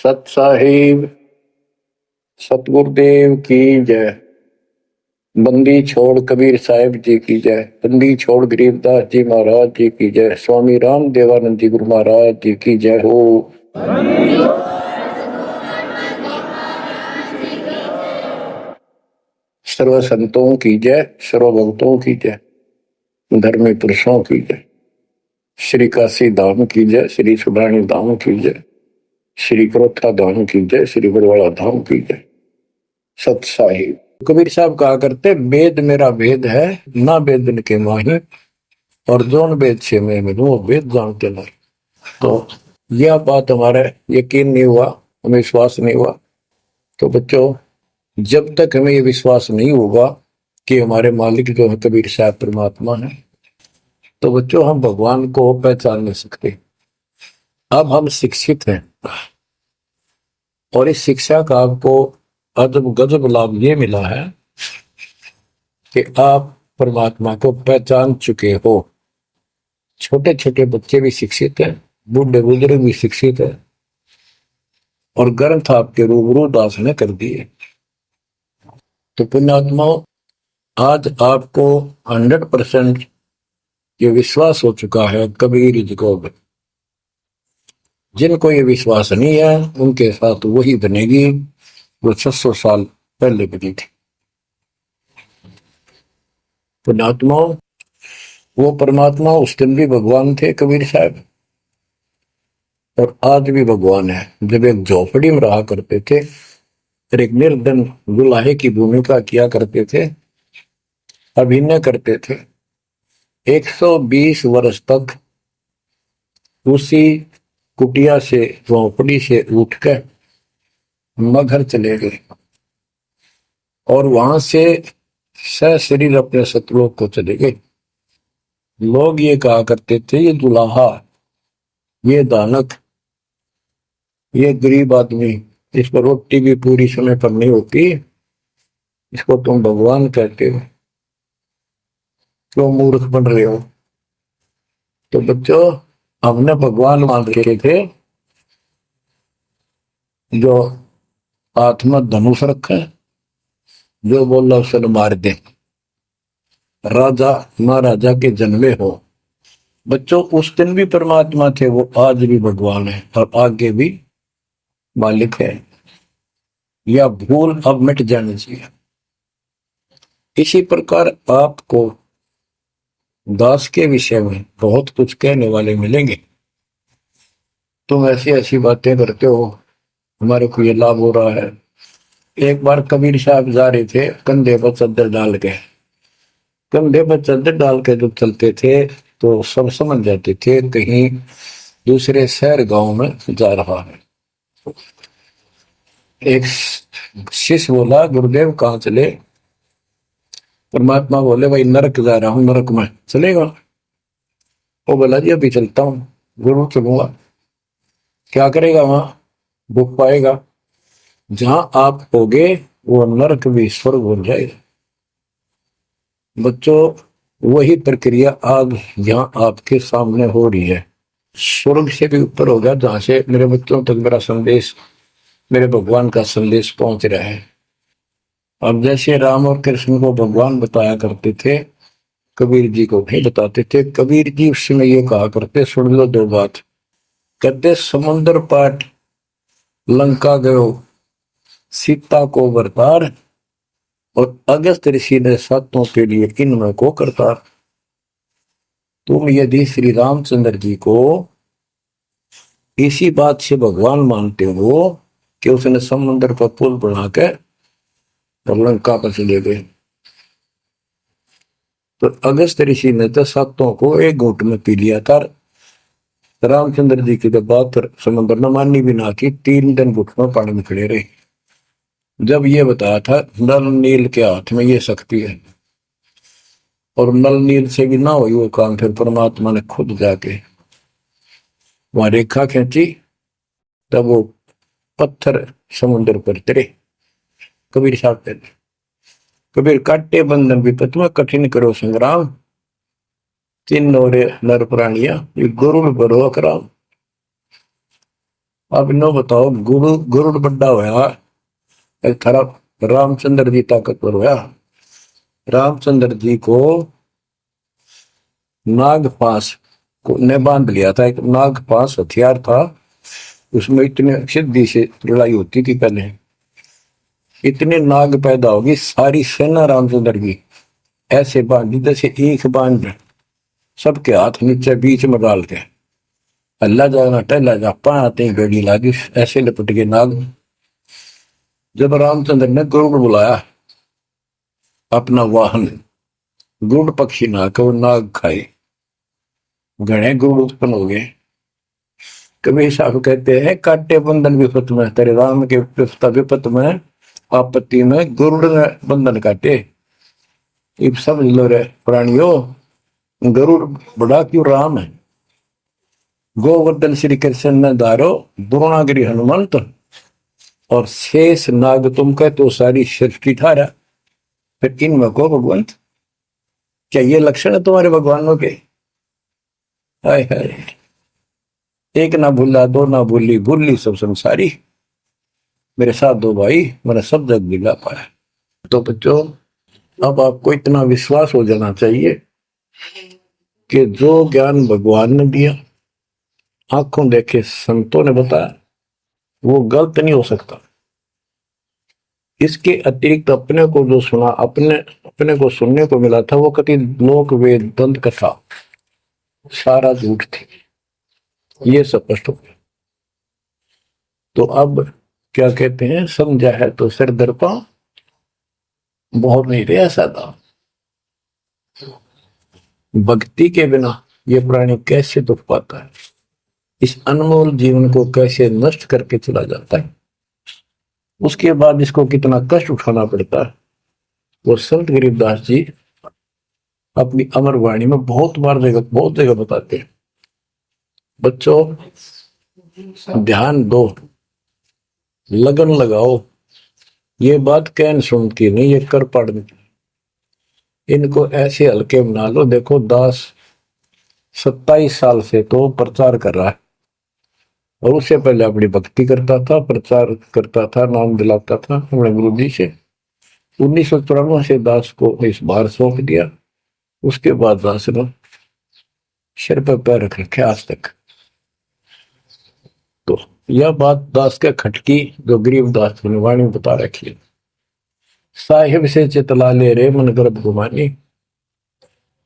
सत साहिब सतगुरुदेव की जय। बंदी छोड़ कबीर साहिब जी की जय। बंदी छोड़ गरीबदास जी महाराज जी की जय। स्वामी राम देवानंद जी गुरु महाराज जी की जय हो। सर्व संतों की जय, सर्व भक्तों की जय, धर्मी पुरुषों की जय। श्री काशी धाम की जय, श्री सुब्राणी धाम की जय, श्री क्रोथा धाम की जय, श्री बरवाड़ा धाम की जय। सत साहिब कबीर साहब कहा करते, वेद मेरा वेद है ना वेदन के माही, और जोन वेद से मैं मिलूं वो वेद जानते नहीं। तो यह बात हमारे यकीन नहीं हुआ, हमें विश्वास नहीं हुआ। तो बच्चों, जब तक हमें ये विश्वास नहीं होगा कि हमारे मालिक जो है कबीर साहब परमात्मा है, तो बच्चों हम भगवान को पहचान नहीं सकते। अब हम शिक्षित हैं और इस शिक्षा का आपको अजब गजब लाभ ये मिला है कि आप परमात्मा को पहचान चुके हो। छोटे छोटे बच्चे भी शिक्षित हैं, बूढ़े बुजुर्ग भी शिक्षित है, और ग्रंथ आपके रूबरू दास ने कर दिए। तो पुण्यात्माओं, आज आपको 100% ये विश्वास हो चुका है कबीर जी को। जिनको ये विश्वास नहीं है उनके साथ वही बनेगी जो 600 साल पहले बनी थी। पुण्यात्माओं, वो परमात्मा उस दिन भी भगवान थे कबीर साहब, और आज भी भगवान है। जब एक झोपड़ी में रहा करते थे, एक निर्धन दुल्हे की भूमिका किया करते थे, अभिनय करते थे। 120 वर्ष तक उसी कुटिया से, झोपड़ी से उठकर मगहर चले गए, और वहां से सशरीर अपने सतलोक को चले गए। लोग ये कहा करते थे, ये दुल्हा, ये दानक, ये गरीब आदमी, इसको रोटी भी पूरी समय पर नहीं होती, इसको तुम भगवान कहते हो, क्यों मूर्ख बन रहे हो। तो बच्चों, हमने भगवान मान रखे थे जो हाथ में धनुष रखे, जो बोला उसे मार दे, राजा महाराजा के जन्मे हो। बच्चों, उस दिन भी परमात्मा थे, वो आज भी भगवान है और आगे भी मालिक है। यह भूल अब मिट जानी चाहिए। इसी प्रकार आपको दास के विषय में बहुत कुछ कहने वाले मिलेंगे। तुम ऐसी ऐसी बातें करते हो, हमारे को ये लाभ हो रहा है। एक बार कबीर साहब जा रहे थे, कंधे पर चादर डाल के, कंधे पर चादर डाल के जब चलते थे तो सब समझ जाते थे कहीं दूसरे शहर गांव में जा रहा है। एक शिष्य बोला, गुरुदेव कहाँ चले। परमात्मा बोले, भाई नरक जा रहा हूं, नरक में चलेगा। वो बोला, जी अभी चलता हूँ, जरूर चलूंगा। क्या करेगा वहां, भूख पाएगा। जहां आप होगे वो नरक भी स्वर्ग बन जाएगा। बच्चों, वही प्रक्रिया आज यहाँ आपके सामने हो रही है। स्वर्ग से भी ऊपर होगा, जहां से मेरे बच्चों तक मेरा संदेश, मेरे भगवान का संदेश पहुंच रहा है। अब जैसे राम और कृष्ण को भगवान बताया करते थे, कबीर जी को नहीं बताते थे। कबीर जी उस समय ये कहा करते, सुन लो दो बात। कहते, समुद्र पाट लंका गयो सीता को बरतार, और अगस्त ऋषि ने सातों के लिए इनमें को करतार। तुम यदि श्री रामचंद्र जी को इसी बात से भगवान मानते हो कि उसने समुद्र पर पुल बना के और लंका पर चले गए, तो अगस्त ऋषि ने तो सातों को एक घूंट में पी लिया था। रामचंद्र जी की तो बात समुद्र ने मानी भी ना की, 3 दिन घुट में पानी में खड़े रहे। जब ये बताया था नल नील के हाथ में ये शक्ति है, और नल नील से भी ना हुई वो काम, फिर परमात्मा ने खुद जाके वहां रेखा खींची, तब वो पत्थर समुद्र पर तरे। कबीर साहब कहते, कबीर काटे बंधन विपत में कठिन करो संग्राम, तीन नोरे नर प्राणिया ये गुरु बरो अकराम। अब नो बताओ, गुरु गुरुड़ बड्डा होया, एक थारा रामचंद्र जी ताकतवर होया। रामचंद्र जी को नागपाश को ने बांध लिया था। एक नागपाश हथियार था, उसमें इतने सिद्धि से लड़ाई होती थी पहले। इतने नाग पैदा होगी, सारी सेना रामचंद्र की ऐसे बांधी जैसे एक बांध, सबके हाथ नीचे बीच में डाल के अल्लाह जाना टहला जा पाते ही बेड़ी लागी, ऐसे लपट के नाग। जब रामचंद्र ने गरुड़ बुलाया अपना वाहन, गरुड़ पक्षी ना को नाग खाए, घने गरुड़ उत्पन्न हो गए। कबीर साहब कहते हैं काटे बंधन विपत में, तेरे राम के विपत में आपत्ति में गरुड़ ने बंधन काटे। इब समझ लो रे प्राणियों, गरुड़ बड़ा क्यों राम है। गोवर्धन श्री कृष्ण ने धारो, द्रोणागिरी हनुमंत, और शेष नाग तुम कह तो सारी सृष्टि ठारा। फिर इनमें को भगवंत, क्या ये लक्षण है तुम्हारे भगवानों के। हाय हाय, एक ना भूला दो ना भूली, भूली सब संसारी। मेरे साथ दो भाई, मैंने सब जग दिला पाया। तो बच्चों, अब आपको इतना विश्वास हो जाना चाहिए कि जो ज्ञान भगवान ने दिया, आंखों देखे संतों ने बताया, वो गलत नहीं हो सकता। इसके अतिरिक्त अपने को जो सुना, अपने को सुनने को मिला था, वो कति लोक वेद दंत कथा सारा झूठ थी, ये स्पष्ट हो गया। तो अब क्या कहते हैं, समझा है तो सिर दर्पा, बहुत नहीं रहा सादा। भक्ति के बिना ये प्राणी कैसे दुख पाता है, इस अनमोल जीवन को कैसे नष्ट करके चला जाता है, उसके बाद इसको कितना कष्ट उठाना पड़ता है, वो संत गरीबदास जी अपनी अमर वाणी में बहुत जगह बताते हैं। बच्चों, ध्यान दो, लगन लगाओ, ये बात कहन सुन की नहीं, ये कर पढ़ने की। इनको ऐसे हल्के बना लो। देखो दास 27 साल से तो प्रचार कर रहा है, और उससे पहले अपनी भक्ति करता था, प्रचार करता था, नाम दिलाता था अपने गुरु जी से। 1994 से दास को इस बार सौंप दिया। उसके बाद दास ने सिर पर पैर रख रखे आज तक। तो यह बात दास के खटकी जो गरीब दास ने वाणी बता रखी है। साहिब से चितला ले रे मन गर्भ गुमानी,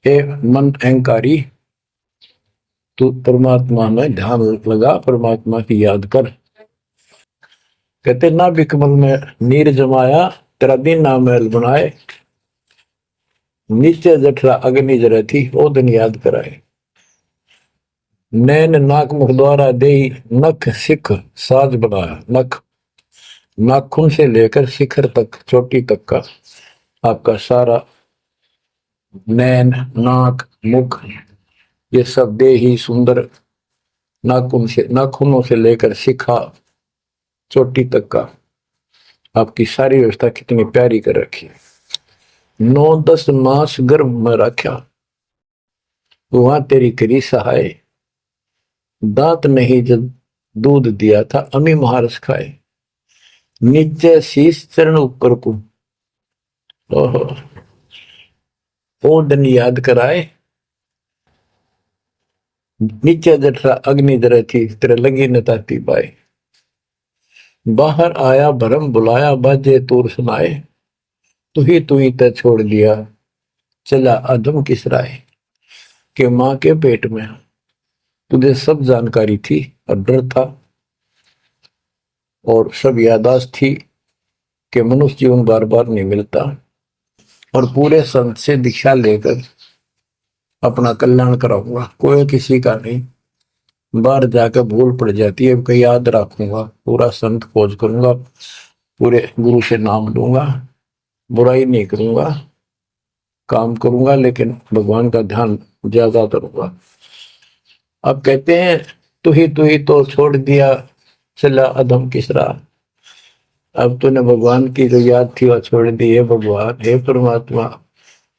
ए मन अहंकारी, तू परमात्मा में ध्यान लगा, परमात्मा की याद कर। कहते ना बिकमल में नीर जमाया, तेरा दिन ना महल बनाए, नीचे जठरा अग्नि जरे थी, ओ दिन याद कराए। नैन नाक मुख द्वारा दे, नख सिख साज बनाया। नख नाखून से लेकर शिखर तक, चोटी तक का आपका सारा नैन नाक मुख, ये सब दे ही सुंदर, नाखूनों से लेकर शिखा चोटी तक का आपकी सारी व्यवस्था कितनी प्यारी कर रखी है। 9-10 मास गर्भ में रखा, वहां तेरी करी सहाय, दांत नहीं जब दूध दिया था, अमी महारस खाए। नीचे शीश चरण ऊपर को, ओहो ओ दिन याद कराए। नीचे जठरा अग्नि जरे थी, तेरे लगी न ताती बाई। बाहर आया भरम बुलाया, बाजे तूर सुनाए, तू ही तय छोड़ दिया, चला अधम किस राय। के मां के पेट में तुझे सब जानकारी थी, और डर था और सब यादाश्त थी कि मनुष्य जीवन बार बार नहीं मिलता, और पूरे संत से दीक्षा लेकर अपना कल्याण कराऊंगा, कोई किसी का नहीं। बाहर जाकर भूल पड़ जाती है, कहीं याद रखूंगा, पूरा संत खोज करूंगा, पूरे गुरु से नाम लूंगा, बुराई नहीं करूंगा, काम करूंगा, लेकिन भगवान का ध्यान ज्यादा करूंगा। अब कहते हैं तू ही तो छोड़ दिया, चला अधम किस राह। अब तूने भगवान की जो याद थी वह छोड़ दी है। भगवान हे परमात्मा,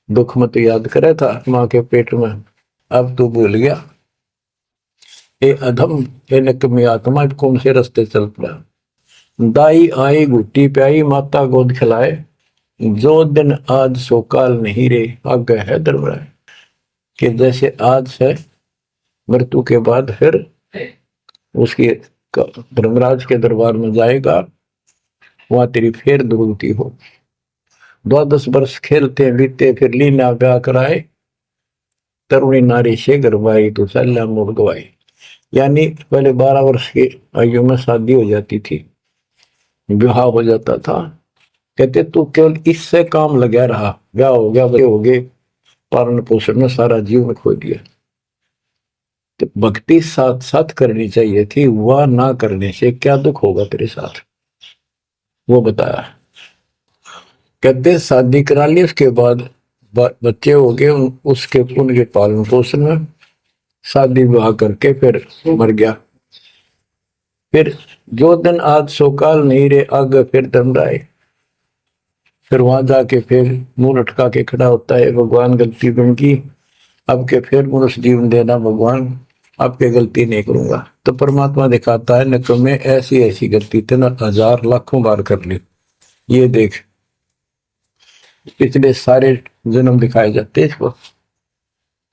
दुख मत याद करे था मां के पेट में, अब तू भूल गया। ए अधम, ए नकमी आत्मा, कौन से रास्ते चल पड़ा। दाई आई घुट्टी प्याई, माता गोद खिलाए, जो दिन आज सो काल नहीं रे, आगे है दरबार। कि जैसे आज है, मृत्यु के बाद फिर उसके धर्मराज के दरबार में जाएगा, वहां तेरी फिर दुर्गति हो। 12 वर्ष खेलते बीते, फिर लीना ब्याह कराए, तरुणी नारी से गरबाई तो सल्ला मोड़ गवाई। यानी पहले 12 वर्ष की आयु में शादी हो जाती थी, विवाह हो जाता था। कहते तू केवल इससे काम लगा रहा, ब्याह हो गया, बच्चे हो गए, पालन पोषण में सारा जीवन खो दिया। तो भक्ति साथ साथ करनी चाहिए थी, वह ना करने से क्या दुख होगा तेरे साथ, वो बताया। कहते शादी करा ली, उसके बाद बच्चे हो गए, उसके उनके पालन पोषण में शादी विवाह करके फिर मर गया। फिर जो दिन आज सो काल नहीं रे, आगे फिर धर्मराय। फिर वहां जाके फिर मुंह लटका के खड़ा होता है, भगवान गलती उनकी, अब के फिर मनुष्य जीवन देना भगवान, आपके गलती नहीं करूंगा। तो परमात्मा दिखाता है न तुम्हें ऐसी ऐसी गलती तेना 1000 लाखों बार कर ली, ये देख पिछले सारे जन्म दिखाए जाते इसको।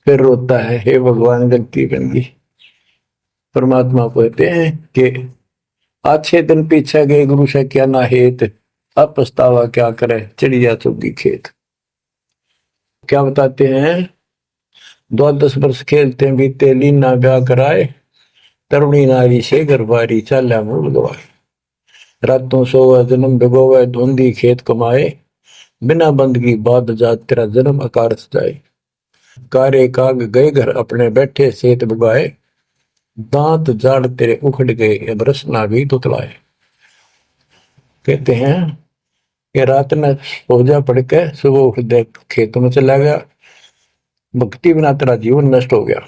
फिर रोता है, हे भगवान गलती बन गई। परमात्मा कहते हैं कि अच्छे दिन पीछे गए गुरु से क्या ना हेत, अब पछतावा क्या करे चिड़िया चुगी खेत। क्या बताते हैं, 12 वर्ष खेलते बीते, लीना ब्याह कराए, तरुणी नारी से गरबारी, चाल्या मूल गवाए। रातों सोवे जन्म भिगोवे, धुंधी खेत कमाए, बिना बंदगी बाद जात तेरा जन्म अकारथ जाए। कारे काग गए घर अपने, बैठे सेत बुगाए, दांत जाड़ तेरे उखड़ गए, अब रसना भी तुतलाए। कहते हैं कि रात में सोजा पड़ के सुबह उठ दे खेतों में चला गया, भक्ति बिना तेरा जीवन नष्ट हो गया,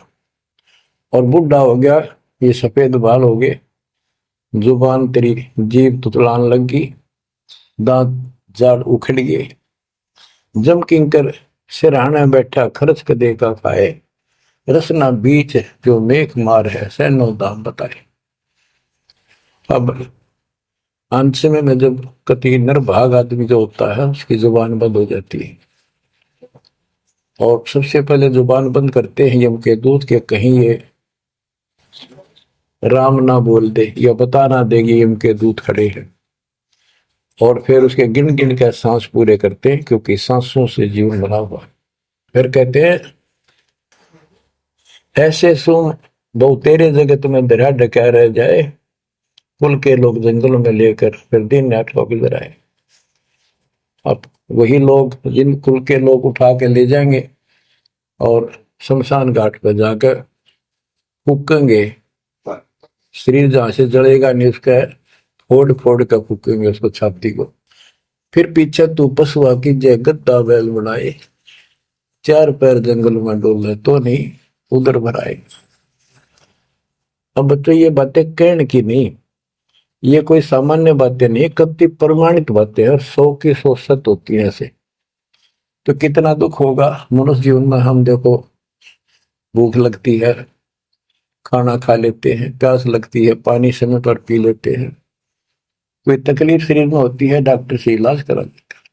और बुढ़ा हो गया, ये सफेद बाल हो गए, जुबान तेरी जीभ तुतलान लग गई, दांत जाड़ उखड़ गए। जम किंकर सिरहाने बैठा, खर्च कदे का खाए, रसना बीच जो मेघ मार है, सैनो दाम बताए। अब अंत में जब कति निर्भाग आदमी जो होता है, उसकी जुबान बंद हो जाती है, और सबसे पहले जुबान बंद करते हैं यम के दूत के, कहीं ये राम ना बोल दे या बता ना देगी यम के दूत खड़े हैं। और फिर उसके गिन गिन के सांस पूरे करते हैं, क्योंकि सांसों से जीवन बना हुआ। फिर कहते हैं ऐसे सुन बहु तेरे जगत में दरिया डका रह जाए, कुल के लोग जंगलों में लेकर फिर दिन रात को गुजर आए। अब वही लोग, जिन कुल के लोग उठा के ले जाएंगे और शमशान घाट पर जाकर फूकेंगे, शरीर जहां से जलेगा नहीं उसका फोड़ फोड़ कर फूकेंगे उसको, छाती को। फिर पीछे तू पशुआ की जय गद्दा बैल बनाए, 4 पैर जंगल में डोले तो नहीं उधर भराए। अब बच्चों ये बातें कहने की नहीं, ये कोई सामान्य बातें नहीं, कति प्रमाणित बातें हैं, 100 की 100 सत्य होती है ऐसे। तो कितना दुख होगा मनुष्य जीवन में। हम देखो भूख लगती है, खाना खा लेते हैं, प्यास लगती है, पानी समय पर पी लेते हैं, कोई तकलीफ शरीर में होती है, डॉक्टर से इलाज करा लेते हैं।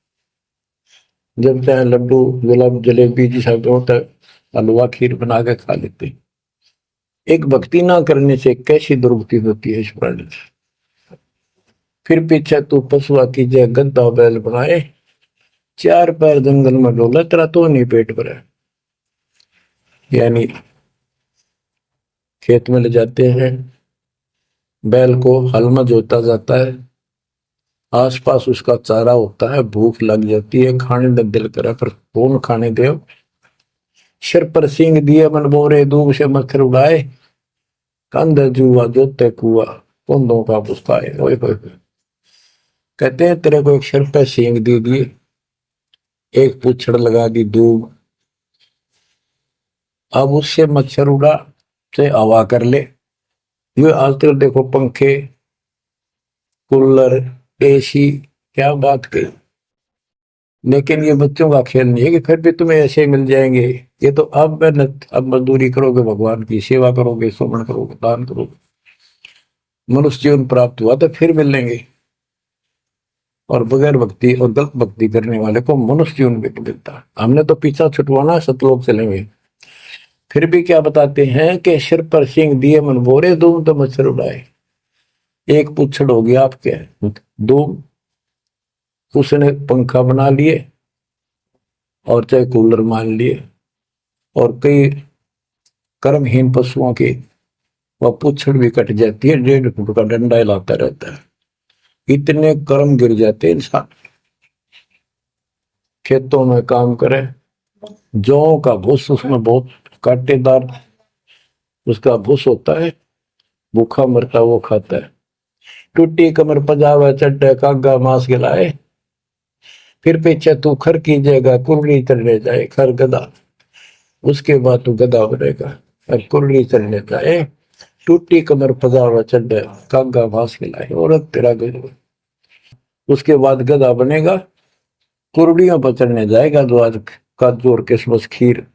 जब चाहे लड्डू गुलाब जलेबी जी सब होता है, हलवा खीर बना के खा लेते हैं। एक भक्ति ना करने से कैसी दुर्गति होती है इस प्राणी से। फिर पीछे तू पशुआ की जय गद्दा बैल बनाए, 4 पैर जंगल में डोला, तेरा तो नहीं पेट भरा। यानी खेत में ले जाते हैं, बैल को हल में जोता जाता है, आसपास उसका चारा होता है, भूख लग जाती है, खाने का दिल करे पर कौन खाने दे। सिर पर सींग दिए मन बोरे, दूब से मच्छर उड़ाए, कंध जुआ जोते कुआ, कुंदों का पुस्ताए। कहते हैं तेरे को एक सिर पे सींग दे दिए, एक पूछड़ लगा दी दूब, अब उससे मच्छर उड़ा से हवा कर ले। ये आजकल देखो पंखे, कूलर, एसी, क्या बात कही। लेकिन ये बच्चों का खेल नहीं है कि फिर भी तुम्हें ऐसे मिल जाएंगे। ये तो अब मेहनत, अब मजदूरी करोगे, भगवान की सेवा करोगे, सुमन करोगे, दान करोगे, मनुष्य जीवन प्राप्त हुआ तो फिर मिलेंगे। और बगैर भक्ति और गलत भक्ति करने वाले को मनुष्य जीवन भी नहीं मिलता। हमने तो पीछा छुटवाना, सतलोक चलेंगे। फिर भी क्या बताते हैं कि सिर पर सिंह दिए मन बोरे, दूम तो मच्छर उड़ाए। एक पुच्छड़ हो गया आपके, दो उसने पंखा बना लिए और चाहे कूलर मान लिए, और कई कर्महीन पशुओं की वह पुच्छड़ भी कट जाती है, 1.5 फुट का डंडा हिलाता रहता है। इतने कर्म गिर जाते इंसान। खेतों में काम करे, जौ का भूस उसमें बहुत कांटेदार उसका भूस होता है, भूखा मरता वो खाता है। टूटी कमर पजावा चड्डे कागा मांस खिलाए, फिर पीछे तू खर कीजिएगा कुर्री चढ़ने जाए खर गधा। उसके बाद तू गधा बनेगा और कुर्री चढ़ने जाए। टूटी कमर पजावा चड्डे कागा मांस खिलाए, औरत तेरा गजब। उसके बाद गधा बनेगा, कुर्डियों पर चढ़ने जाएगा, जो आज काजू और किशमिश खीर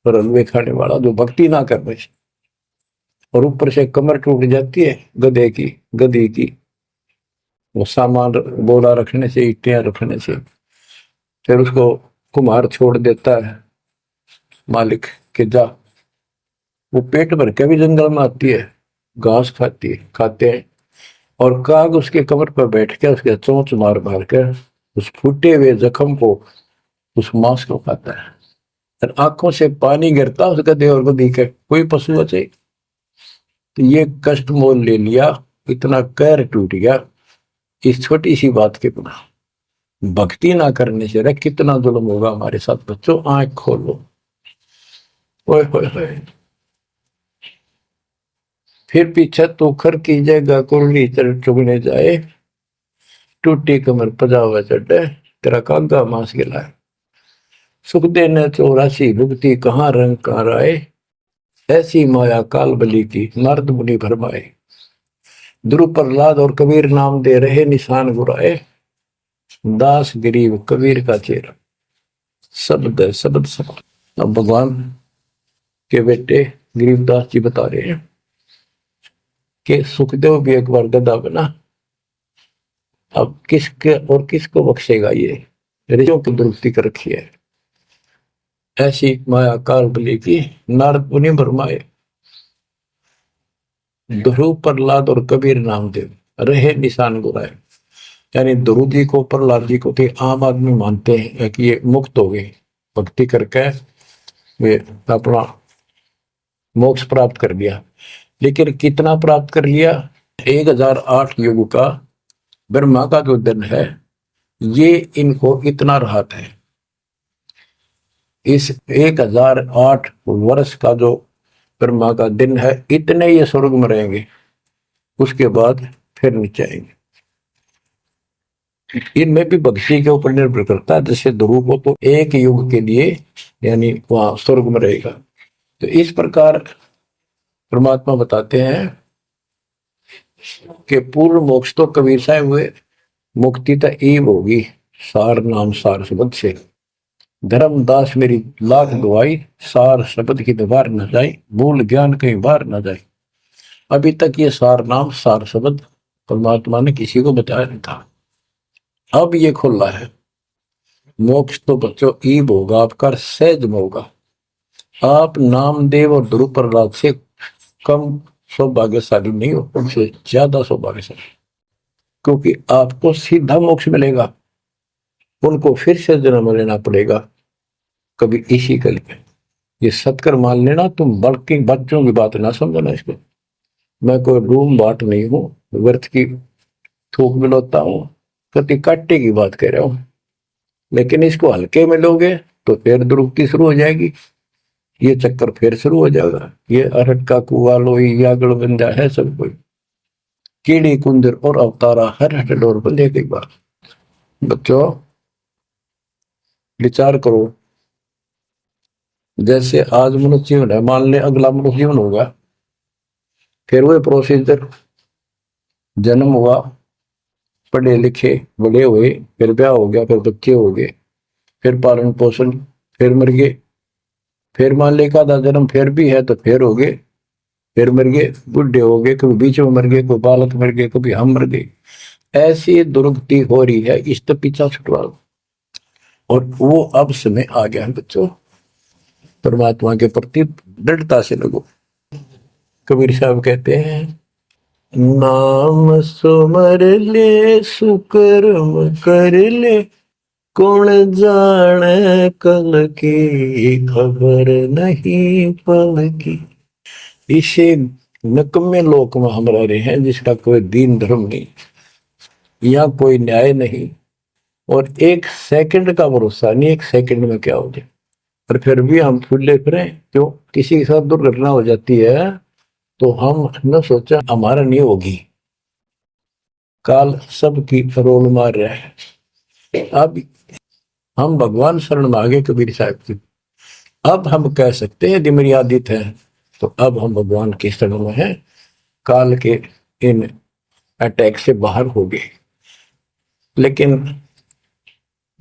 और हलवे खाने वाला, जो भक्ति ना करने से। और ऊपर से कमर टूट जाती है गधे की, गधी की, वो सामान बोरा रखने से, ईटियां रखने से। फिर उसको कुम्हार छोड़ देता है मालिक के जा। वो पेट भर के भी जंगल में आती है, घास खाती है, खाते हैं। और काग उसके कमर पर बैठ के उसके चोंच मार मार कर उस फूटे हुए जख्म को, उस मांस को खाता है। और आंखों से पानी गिरता उस गधे और गधी के, कोई पशु बचे। तो ये कष्ट मोल ले लिया, इतना कहर टूट गया इस छोटी सी बात के बिना। भक्ति ना करने से रे कितना जुल्म होगा हमारे साथ। बच्चों आंख खोलो, ओए होए होए। फिर पीछे तो खर कीजिएगा कुरली चुगने जाए, टूटी कमर पजावा चढ़े तेरा कागा मांस गिलाए। सुख देने 84 भुगती कहाँ रंग कहाँ राय, ऐसी माया काल बली की नारद मुनि भरमाए। ध्रुव प्रहलाद और कबीर नाम दे रहे निशान गुराए, दास गरीब कबीर का चेहरा। शब्द है, शब्द शब्द। अब भगवान के बेटे गरीबदास जी बता रहे हैं कि सुखदेव भी एक बार गधा बना। अब किसके और किसको बख्शेगा ये, ऋषियों की दुरुक्ति कर रखी है। ऐसी माया काल बली की नारद मुनि भरमाए, ध्रुव प्रहलाद और कबीर नामदेव रहे निशान गुराए। यानी ध्रुव जी को, प्रहलाद जी को थे आम आदमी मानते हैं कि ये मुक्त हो गए, भक्ति करके वे अपना मोक्ष प्राप्त कर लिया। लेकिन कितना प्राप्त कर लिया? 1008 युग का ब्रह्मा का जो दिन है, ये इनको इतना राहत है। इस 1008 वर्ष का जो ब्रह्मा का दिन है, इतने ये स्वर्ग में रहेंगे, उसके बाद फिर नीचे आएंगे। इनमें भी भक्ति के ऊपर निर्भर करता है। जैसे ध्रुव को तो एक युग के लिए यानी वहां स्वर्ग में रहेगा। तो इस प्रकार परमात्मा बताते हैं कि पूर्ण मोक्ष तो कबीर साहब हुए, मुक्ति तो ईब होगी सार नाम सार शब्द से। धर्मदास मेरी लाख दुआई, सार शब्द की दीवार न जाए, भूल ज्ञान कहीं बाहर न जाए। अभी तक ये सार नाम सार शब्द परमात्मा ने किसी को बताया नहीं था, अब ये खुला है। मोक्ष तो बच्चों ईब होगा आपका, सहज में होगा। आप नामदेव और ध्रुव प्रहलाद से कम सौभाग्यशाली नहीं हो, उनसे ज्यादा सौभाग्यशाली, क्योंकि आपको सीधा मोक्ष मिलेगा। उनको फिर से जन्म लेना पड़ेगा कभी इसी कल में। ये सत्कर मान लेना, तुम बल्कि बच्चों की बात ना समझना इसको। मैं कोई रूम बाट नहीं हूं, व्यर्थ की थूक मिलोता हूं, कति काटे की बात कह रहा हूं। लेकिन इसको हल्के में लोगे तो फिर दुरुक्ति शुरू हो जाएगी, ये चक्कर फिर शुरू हो जाएगा। ये अरट का कुआ लोई यागड़ बंजा है सब कोई, कीड़ी कुंदर और अवतारा हर हट डोर बंदे एक बार। बच्चों विचार करो, जैसे आज मनुष्य जीवन है, मान ले अगला मनुष्य जीवन होगा, फिर वही प्रोसीजर, जन्म हुआ, पढ़े लिखे बड़े हुए, फिर ब्याह हो गया, फिर बच्चे हो गए, फिर पालन पोषण, फिर मर गए, फिर मान ले का जन्म फिर भी है तो फिर हो गए, फिर मर गए, बुढ़े हो गए, कभी बीच में मर गए, कोई बालक मर गए, कभी हम मर गए। ऐसी दुर्गति हो रही है, इस तो पीछा छुटवा। और वो अब समय आ गया है बच्चों, परमात्मा के प्रति दृढ़ता से लगो। कबीर साहब कहते हैं, नाम सुमर ले सुकर्म कर ले, कौन जाने कल की खबर नहीं पल की। इसे नकम्मे लोक में हम रह रहे हैं जिसका कोई दीन धर्म नहीं, यहाँ कोई न्याय नहीं, और एक सेकंड का भरोसा नहीं, एक सेकंड में क्या हो जाए। और फिर भी हम फुले फिरें, क्यों? किसी के साथ दुर्घटना हो जाती है तो हम न सोचा हमारा नहीं होगी, काल सबकी रोल मार रहा है। अब हम भगवान शरण मांगे कबीर साहब की, अब हम कह सकते हैं यदि आदित है तो अब हम भगवान की शरण में हैं, काल के इन अटैक से बाहर हो गए। लेकिन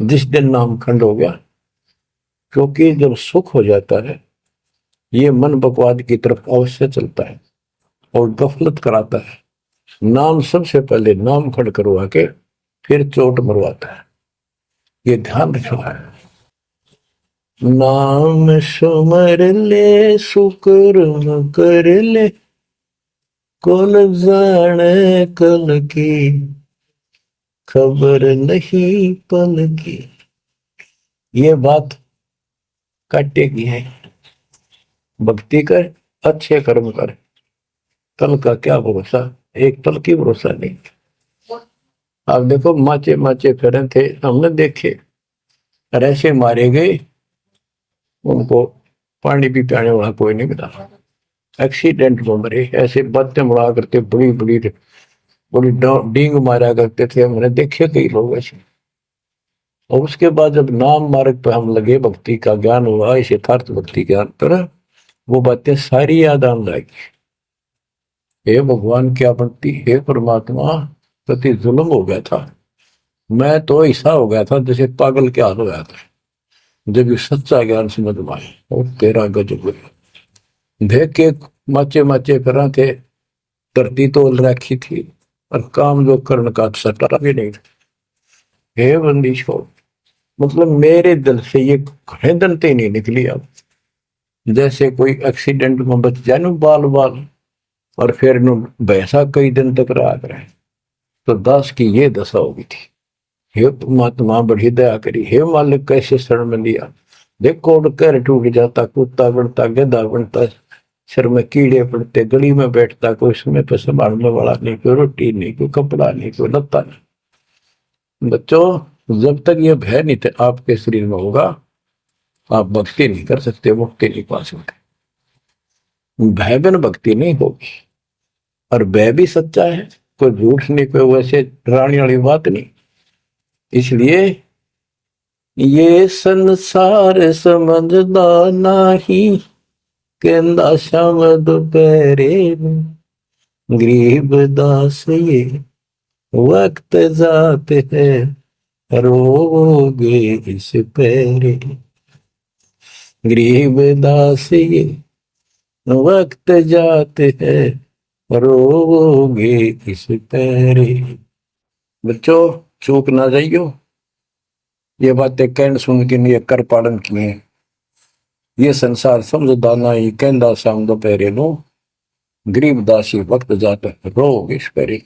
जिस दिन नाम खंड हो गया, क्योंकि जब सुख हो जाता है ये मन बकवाद की तरफ अवश्य चलता है और गफलत कराता है। नाम सबसे पहले नाम खड़ करवा के फिर चोट मरवाता है, ये ध्यान रखना है। नाम सुमर ले सुकर्म कर ले, कौन जाने कल की खबर नहीं पल की। ये बात काटेगी है, भक्ति कर, अच्छे कर्म कर, कल का क्या भरोसा, एक पल की भरोसा नहीं। आप देखो माचे माचे फिरे थे, हमने देखे, और ऐसे मारे गए, उनको पानी भी पियाने वाला कोई नहीं मिला, एक्सीडेंट में मरे। ऐसे बातें मुड़ा करते, बड़ी बड़ी बड़ी डींग मारा करते थे, हमने देखे कई लोग ऐसे। और उसके बाद जब नाम मार्ग पर हम लगे, भक्ति का ज्ञान हुआ, इस यथार्थ भक्ति ज्ञान पर, वो बातें सारी याद आने लगी। हे भगवान क्या बनती, हे परमात्मा, प्रति जुल्म हो गया था, मैं तो ऐसा हो गया था जैसे पागल के हाल हो गया था, जब ये सच्चा ज्ञान समझ में आए। और तेरा गजब देख के माचे माचे फिरा थे, धरती तोल रखी थी, और काम जो कर्ण का सटा भी नहीं। हे बंदी छोड़, मतलब मेरे दिल से ये खड़ेदनते नहीं निकली। अब जैसे कोई एक्सीडेंट में बच जाए न बाल बाल, और फिर बैसा कई दिन तक रहा करे, तो दास की ये दशा होगी थी। हे परमात्मा बड़ी दया करी, हे मालिक कैसे शरण में लिया। देखो कर टूट जाता, कुत्ता बनता, गधा बनता, सिर में कीड़े पड़ते, गली में बैठता, कोई समय पर संभालने वाला नहीं, कोई रोटी नहीं, कोई कपड़ा नहीं, कोई लत्ता नहीं। बच्चों जब तक ये भय नहीं थे आपके शरीर में होगा, आप भक्ति नहीं कर सकते, मुक्ति नहीं पा सकते। भय बिन भक्ति नहीं होगी। और भय भी सच्चा है, कोई झूठ नहीं, कोई वैसे डराने वाली बात नहीं। इसलिए ये संसार समझदा नहीं, कहंदा शाम दोपहरे, गरीब दास ये वक्त जाते है, रोगे इस पैरे। गरीब दास ये वक्त जाते हैं, रोगे इस पैरे। बच्चों चूक ना जाइयो, ये बातें कहन सुन के नहीं कर पालन किए। ये संसार समझदा नहीं, कहंदा शाम दोपहरे नो, गरीब दासी वक्त जाता है, रोगे इस पैरे।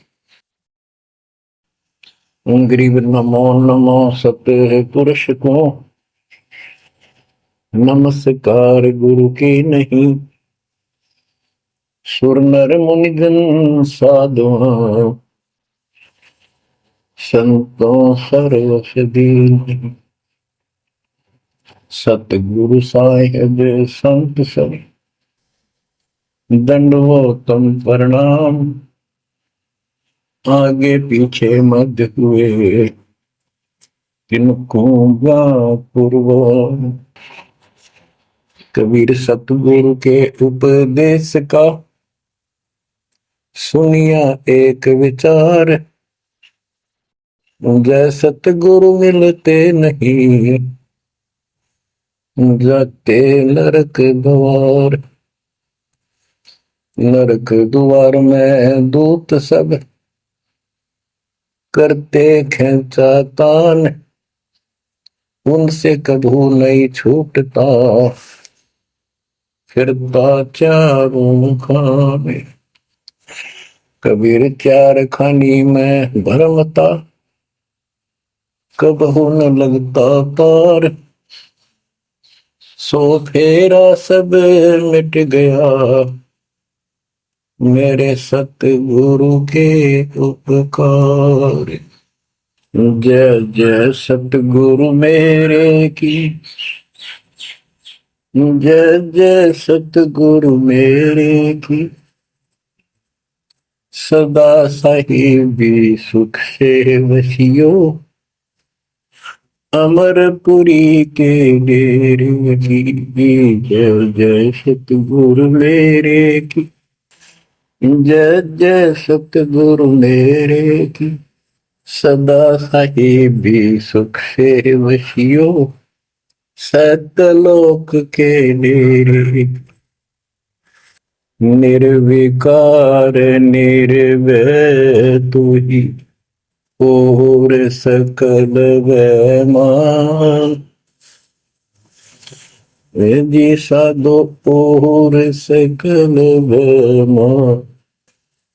गरीब नमो नमो सत्य पुरुष को, नमस्कार गुरु की नहीं, सुर नर मुनिगण साधुआ, संतों सर्वस दीन। सतगुरु साहिब संत सब, दंडवतम प्रणाम, आगे पीछे मध्य हुए, तिनको पूर्व। कबीर सतगुरु के उपदेश का सुनिया एक विचार, जय सतगुरु मिलते नहीं, जाते नरक द्वार में दूत सब करते खेचा तान, उनसे कभू नहीं छूटता फिरता चारों खाने। कबीर चार खानी में भरमता, कबहू न लगता पार, सो फेरा सब मिट गया मेरे सतगुरु के उपकार। जय जय सतगुरु मेरे की, जय जय सतगुरु मेरे की, सदा साहिबी सुख से वसियो अमरपुरी के डेरे की। जय जय सतगुरु मेरे की, जय जय सतगुरु मेरे की, सदा साहिबी सुख से वसियो सतलोक के डेरे। निर्विकार निर्भय तू ही और सकल वैमान, जी साधो और सकल वैमान,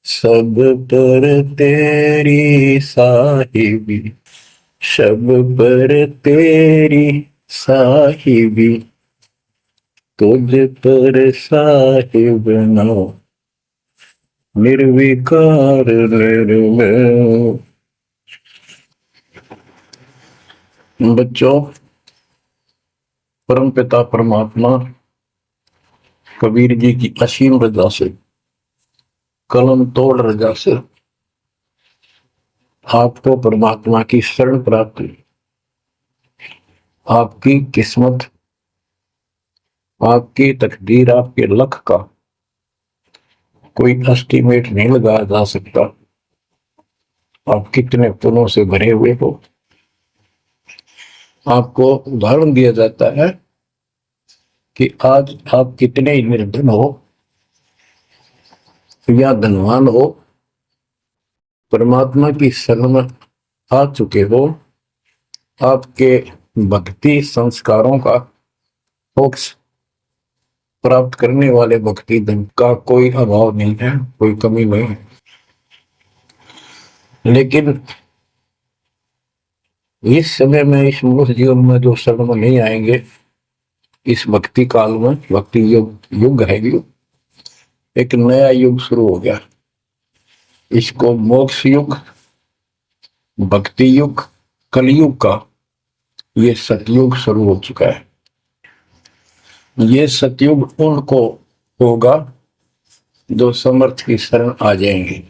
सब पर तेरी साहिबी, सब पर तेरी साहिबी, तुझ पर साहिब नो निर्विकार निर्भय। बच्चों, परम पिता परमात्मा कबीर जी की असीम रजा से, कलम तोड़ रजा से आपको परमात्मा की शरण प्राप्त हुई। आपकी किस्मत, आपकी तकदीर, आपके लक का कोई एस्टीमेट नहीं लगाया जा सकता। आप कितने पुण्यों से भरे हुए हो। आपको उदाहरण दिया जाता है कि आज आप कितने ही निर्धन हो या धनवान हो, परमात्मा की शरण में आ चुके हो, आपके भक्ति संस्कारों का मोक्ष प्राप्त करने वाले भक्ति धन का कोई अभाव नहीं है, कोई कमी नहीं है। लेकिन इस समय में, इस मनुष्य जीवन में जो शरण में नहीं आएंगे, इस भक्ति काल में, भक्ति युग है, एक नया युग शुरू हो गया। इसको मोक्ष युग, भक्ति युग, कलयुग का ये सतयुग शुरू हो चुका है। ये सतयुग उनको होगा जो समर्थ की शरण आ जाएंगे।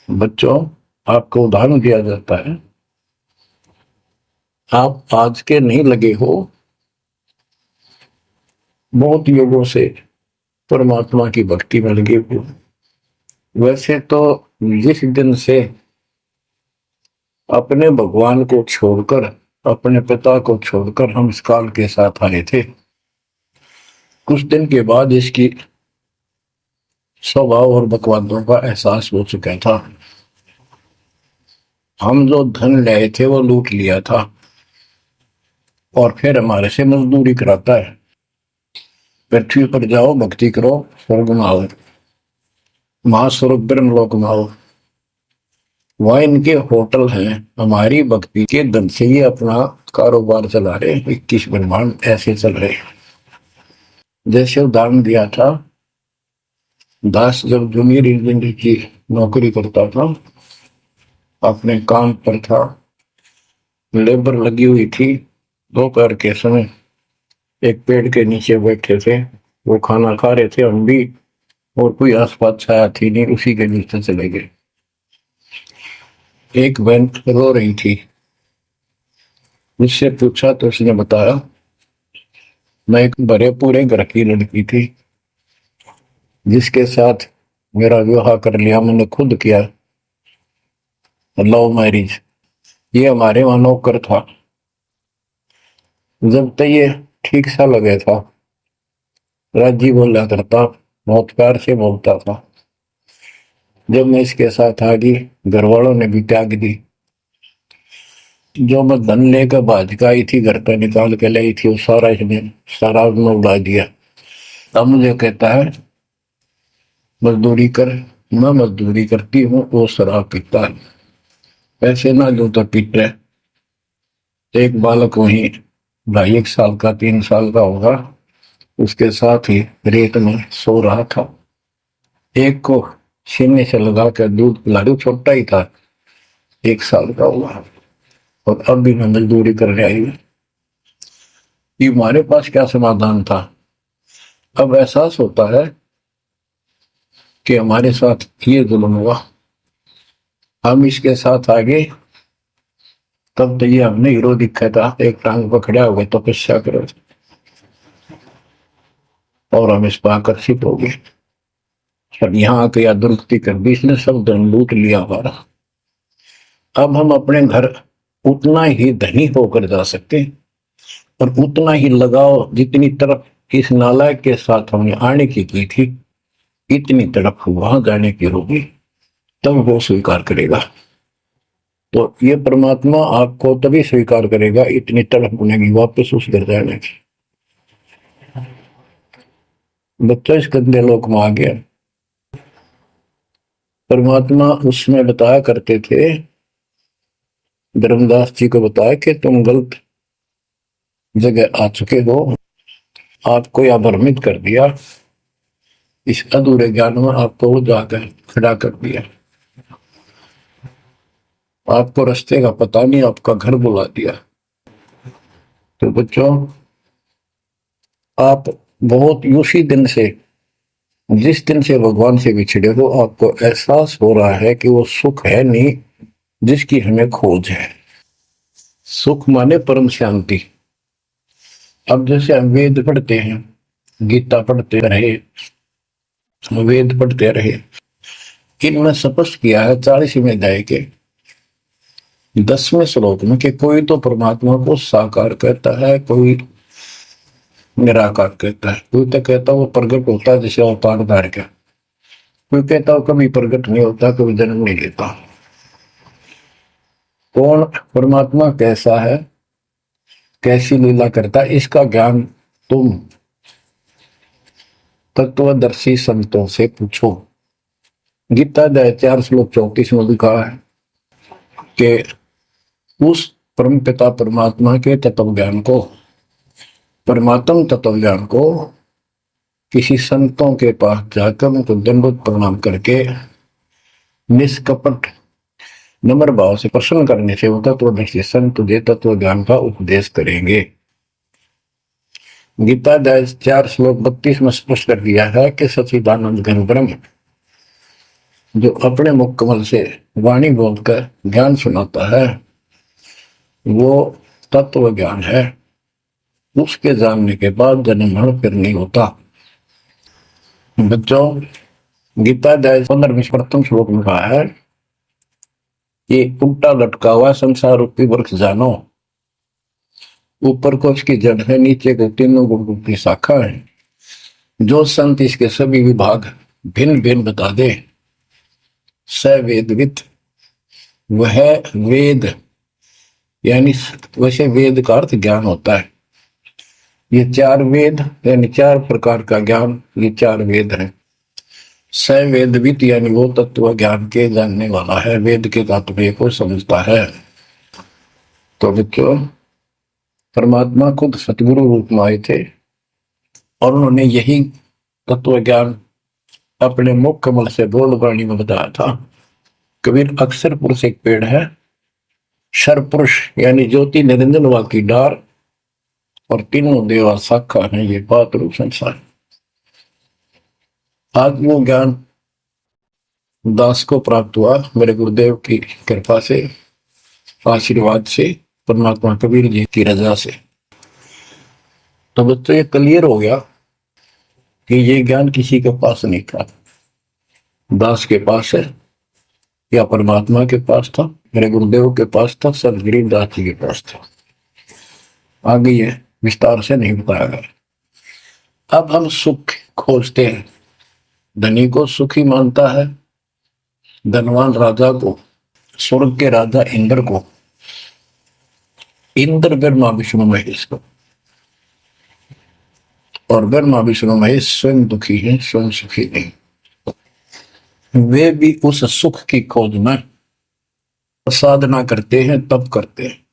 बच्चों, आपको उदाहरण दिया जाता है, आप आज के नहीं लगे हो, बहुत युगों से परमात्मा की भक्ति में लगे हो। वैसे तो जिस दिन से अपने भगवान को छोड़कर, अपने पिता को छोड़कर हम इस काल के साथ आए थे, कुछ दिन के बाद इसकी स्वभाव और बकवादों का एहसास हो चुका था। हम जो धन लाए थे वो लूट लिया था और फिर हमारे से मजदूरी कराता है। पृथ्वी पर जाओ, भक्ति करो, स्वर्ग में आओ, महास्वर्ग ब्रह्मलोक में आओ। वह इनके होटल हैं, हमारी भक्ति के धन से ही अपना कारोबार चला रहे। 21 ब्रह्मांड ऐसे चल रहे। जैसे उदाहरण दिया था, दास जब जूनियर इंजीनियर की नौकरी करता था, अपने काम पर था, लेबर लगी हुई थी, दोपहर के समय एक पेड़ के नीचे बैठे थे, वो खाना खा रहे थे, हम भी, और कोई आसपास छाया थी नहीं, उसी के नीचे चले गए। एक बहन रो रही थी, मुझसे पूछा तो उसने बताया, मैं एक भरे पूरे घर की लड़की थी जिसके साथ मेरा विवाह कर लिया, मैंने खुद किया, लव मैरिज। ये हमारे वहां नौकर था। जब तक ये ठीक सा लगे था, राजी बोला करता, बहुत प्यार से बोलता था। जब मैं इसके साथ आ गई, घर वालों ने भी त्याग दी। जो मैं धन लेकर भाज का आई थी, घर पे निकाल के लाई थी, वो सारा इसने सारा उसने उड़ा दिया। अब मुझे कहता है मजदूरी कर। मैं मजदूरी करती हूँ, वो शराब पीता है। पैसे ना दो तो पीट रहे। एक बालक वहीं 2.5 साल का 3 साल का होगा, उसके साथ ही रेत में सो रहा था। एक को सीने से लगा कर दूध पिला रही, छोटा ही था, 1 साल का हुआ। और अब भी मैं मजदूरी करने आई हूँ। कि हमारे पास क्या समाधान था। अब एहसास होता है कि हमारे साथ ये जुल्म हुआ, हम इसके साथ आगे। तब तो ये हमने हीरो दिखा था, एक टांग पकड़ा हुआ तपस्या करो, और हम इस पर आकर्षित हो गए। अब यहाँ आके या दुरुस्ती कर दी इसने, सब धन लूट लिया हमारा। अब हम अपने घर उतना ही धनी होकर जा सकते हैं, और उतना ही लगाओ जितनी तरफ इस नालायक के साथ हमने आने की थी, इतनी तरफ वहां जाने की होगी, तब वो स्वीकार करेगा। तो ये परमात्मा आपको तभी स्वीकार करेगा इतनी तड़प बनेगी वापस उस घर जाने की। बच्चा इस गंदे लोक में आ गया। परमात्मा उसमें बताया करते थे, धर्मदास जी को बताया कि तुम गलत जगह आ चुके हो, आपको या भ्रमित कर दिया, इस अधूरे ज्ञान में आपको वो जाकर खड़ा कर दिया, आपको रास्ते का पता नहीं, आपका घर बुला दिया। तो बच्चों, आप बहुत उसी दिन से, जिस दिन से भगवान से बिछड़े हो, आपको एहसास हो रहा है कि वो सुख है नहीं जिसकी हमें खोज है। सुख माने परम शांति। अब जैसे हम वेद पढ़ते हैं, गीता पढ़ते रहे, वेद पढ़ते रहे, इनमें स्पष्ट किया है 40वें अध्याय के 10वें श्लोक में कि कोई तो परमात्मा को साकार कहता है, कोई निराकार कहता है, कोई तो कहता है वो प्रकट होता है जैसे अवतार धार का, कोई कहता है कभी प्रकट नहीं होता, कभी जन्म नहीं लेता। कौन परमात्मा कैसा है, कैसी लीला करता है, इसका ज्ञान तुम तत्वदर्शी संतों से पूछो। गीता अध्याय 4 श्लोक 34 में लिखा है कि उस परम पिता परमात्मा के तत्व ज्ञान को, परमात्म तत्व ज्ञान को किसी संतों के पास जाकर उनको दंडवत प्रणाम करके निष्कपट नम्र भाव से प्रसन्न करने से वो तत्वदर्शी संत तुझे तत्व ज्ञान का उपदेश करेंगे। गीता अध्याय 4 श्लोक 32 में स्पष्ट कर दिया है कि सच्चिदानंद घन ब्रह्म जो अपने मुख कमल से वाणी बोलकर ज्ञान सुनाता है, वो तत्व ज्ञान है। उसके जानने के बाद जन्म मरण फिर नहीं होता। बच्चों, गीता अध्याय 15 प्रथम श्लोक में कहा है कि उल्टा लटका हुआ संसार रूपी वृक्ष जानो, ऊपर को इसकी जड़ है, नीचे को तीनों गुण की शाखा है। जो संत इसके सभी विभाग भिन्न भिन्न बता दे, स वेदविद, वह वेद, यानी वैसे वेद का अर्थ ज्ञान होता है। ये 4 वेद यानी 4 प्रकार का ज्ञान, ये 4 वेद है। स वेदविद यानी वो तत्व ज्ञान के जानने वाला है, वेद के तात्पर्य को समझता है। तो बच्चों, परमात्मा खुद सतगुरु रूप में आए थे और उन्होंने यही तत्व ज्ञान अपने मुख कमल से बोल वाणी में बताया था। कबीर अक्षर पुरुष एक पेड़ है, शर पुरुष यानी ज्योति निरंजन वा की डार, और तीनों देवा शाखा है, ये बात रूप संसार। आज वो ज्ञान दास को प्राप्त हुआ मेरे गुरुदेव की कृपा से, आशीर्वाद से, परमात्मा कबीर जी की रजा से। तो बच्चों, ये क्लियर हो गया कि ये ज्ञान किसी के पास नहीं था, दास के पास है या परमात्मा के पास था, मेरे गुरुदेव के पास था, सदगिरी दास जी के पास था। आगे है विस्तार से नहीं बताया गया। अब हम सुख खोजते हैं। धनी को सुखी मानता है, धनवान राजा को, स्वर्ग के राजा इंद्र को, इंद्र ब्रह्मा विष्णु महेश को। और ब्रह्मा विष्णु महेश स्वयं दुखी है, स्वयं सुखी नहीं। वे भी उस सुख की खोज में साधना करते हैं, तप करते हैं।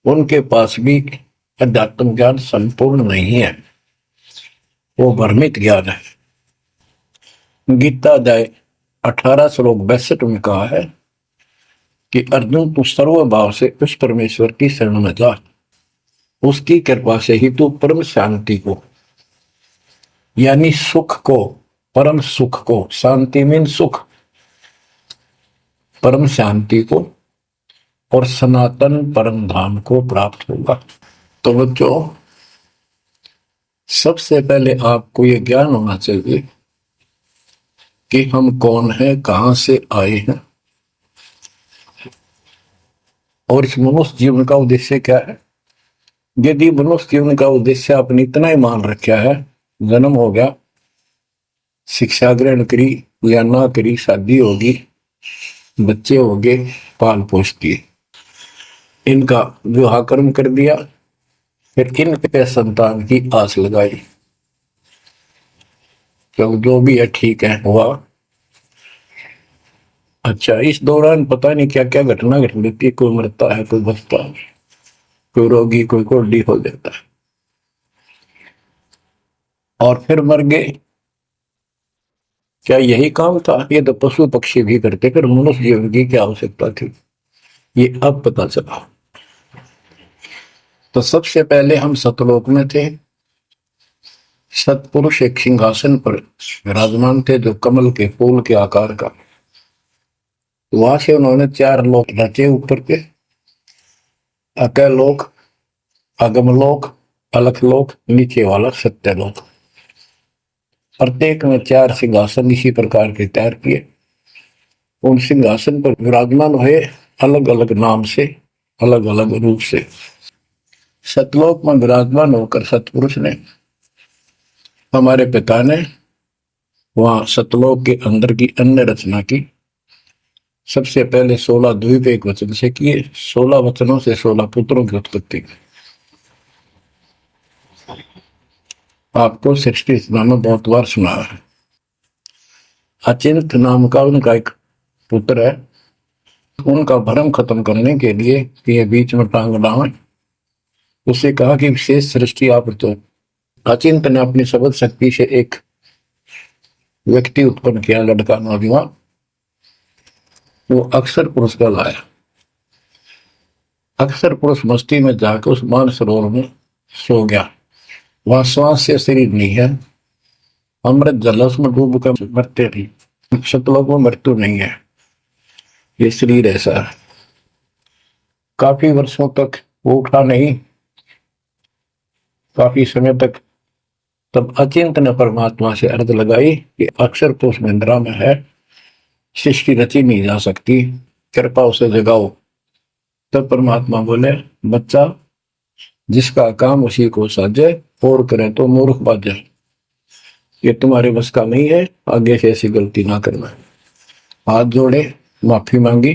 उनके पास भी अध्यात्म ज्ञान संपूर्ण नहीं है, वो भ्रमित ज्ञान है। गीता अध्याय 18 श्लोक 62 में कहा है कि अर्जुन तू सर्वभाव से उस परमेश्वर की शरण में जा, उसकी कृपा से ही तू परम शांति को, यानी सुख को, परम सुख को, शांति मीन सुख, परम शांति को और सनातन परम धाम को प्राप्त होगा। तो बच्चों, सबसे पहले आपको यह ज्ञान होना चाहिए कि हम कौन हैं, कहां से आए हैं और इस मनुष्य जीवन का उद्देश्य क्या है। यदि मनुष्य जीवन का उद्देश्य आपने इतना ही मान रखा है, जन्म हो गया, शिक्षा ग्रहण करी या ना करी, शादी होगी, बच्चे हो गए, पाल पोष किए, इनका विवाह कर्म कर दिया, फिर इनके संतान की आस लगाई, तो जो भी है ठीक है हुआ। अच्छा, इस दौरान पता नहीं क्या क्या घटना घट लेती है, कोई मरता है, कोई बचता है, कोई रोगी, कोई कोल्डी हो जाता है, और फिर मर गए। क्या यही काम था? ये तो पशु पक्षी भी करते, फिर मनुष्य जीवन की क्या आवश्यकता थी, ये अब पता चला। तो सबसे पहले हम सतलोक में थे। सतपुरुष एक सिंहासन पर विराजमान थे जो कमल के फूल के आकार का। वहां से उन्होंने 4 लोक रचे ऊपर के, अकलोक, अगमलोक, अलखलोक, नीचे वाला सत्यलोक। प्रत्येक में 4 सिंहासन इसी प्रकार के तैयार किए। उन सिंहासन पर विराजमान हुए अलग अलग नाम से, अलग अलग रूप से। सतलोक में विराजमान होकर सतपुरुष ने, हमारे पिता ने, वहां सतलोक के अंदर की अन्य रचना की। सबसे पहले 16 द्वीप एक वचन से किए, 16 वचनों से 16 पुत्रों की उत्पत्ति की। आपको सृष्टि में बहुत बार सुना है। अचिंत नाम का उनका एक पुत्र है। उनका भ्रम खत्म करने के लिए कि ये बीच में टांग डालें, उसे कहा कि विशेष सृष्टि आप तो। अचिंत ने अपनी शब्द शक्ति से एक व्यक्ति उत्पन्न किया, लड़का नौजवान, वो अक्षर पुरुष का लाया। अक्षर पुरुष मस्ती में जाकर उस मान सरोवर में सो गया। वहां श्वास से शरीर नहीं है, अमृत जल उसमें डूब कर मरते थी। सतलोक में मृत्यु नहीं है, ये शरीर ऐसा है। काफी वर्षों तक वो उठा नहीं, काफी समय तक। तब अचिंत ने परमात्मा से अर्ज लगाई कि अक्षर पुरुष निंद्रा में है, सृष्टि रची नहीं जा सकती, कृपा उसे जगाओ। तब परमात्मा बोले, बच्चा, जिसका काम उसी को साजे, और करे तो मूर्ख बाजे। ये तुम्हारे बस का नहीं है, आगे से ऐसी गलती ना करना। हाथ जोड़े, माफी मांगी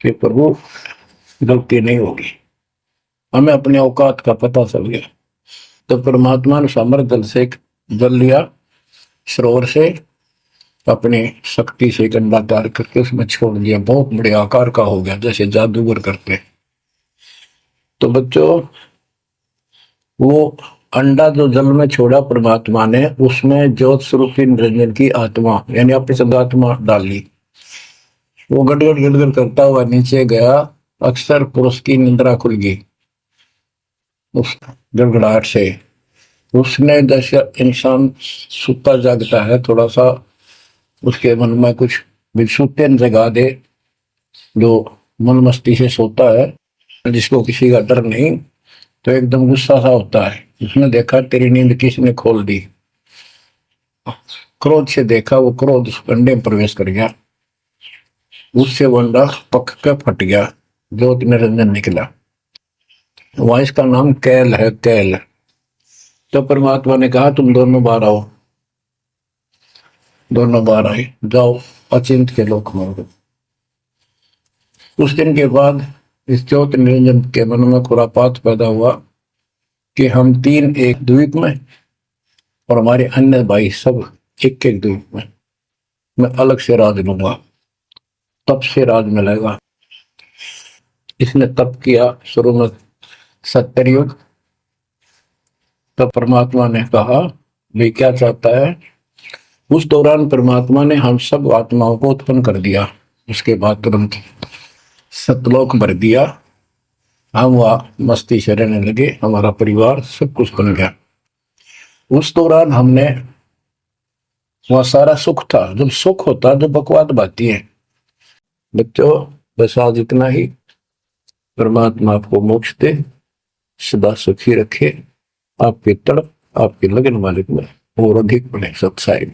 कि प्रभु गलती नहीं होगी, हमें अपने औकात का पता चल गया। तो परमात्मा ने सामर जल से जल लिया, सरोवर से अपनी शक्ति से गंदा तैयार करके उसमें छोड़ दिया। बहुत बड़े आकार का हो गया, जैसे जादूगर करते। तो बच्चों, वो अंडा जो जल में छोड़ा परमात्मा ने, उसमें ज्योत स्वरूपी निरंजन की आत्मा यानी अपनी सदात्मा डाली। वो गड़गड़ गड़गड़ करता हुआ नीचे गया, अक्षर पुरुष की निंद्रा खुल गई उस गड़गड़ाहट से। उसने, जैसे इंसान सुता जागता है, थोड़ा सा उसके मन में कुछ विक्षुप्तन जगा दे, जो मन मस्ती से सोता है, जिसको किसी का डर नहीं, तो एकदम गुस्सा सा होता है। उसने देखा तेरी नींद किसने खोल दी, क्रोध से देखा, वो क्रोध उस अंडे में प्रवेश कर गया, उससे वो अंडा पक कर फट गया, ज्योत निरंजन निकला। वहां इसका नाम कैल है, कैल। तो परमात्मा ने कहा तुम दोनों बाहर आओ। दोनों बाहर आए, जाओ अचिंत के लोक में हो गए। उस दिन के बाद इस ज्योति निरंजन के मन में खुरापात पैदा हुआ कि हम तीन एक द्वीप में और हमारे अन्य भाई सब एक एक द्वीप में, मैं अलग से राज लूंगा, तप से राज मिलेगा। इसने तप किया शुरू में 70 युग। तो परमात्मा ने कहा भाई क्या चाहता है। उस दौरान परमात्मा ने हम सब आत्माओं को उत्पन्न कर दिया। उसके बाद तुरंत सतलोक भर दिया। हम वहां मस्ती से रहने लगे, हमारा परिवार सब कुछ बन गया। उस दौरान हमने वहां सारा सुख था। जब सुख होता तो बकवाद बाती है। बच्चों बस आज इतना ही। परमात्मा आपको मोक्ष दे, सदा सुखी रखे, आपके तड़प आपके लगन मालिक में और अधिक बने सत्साई।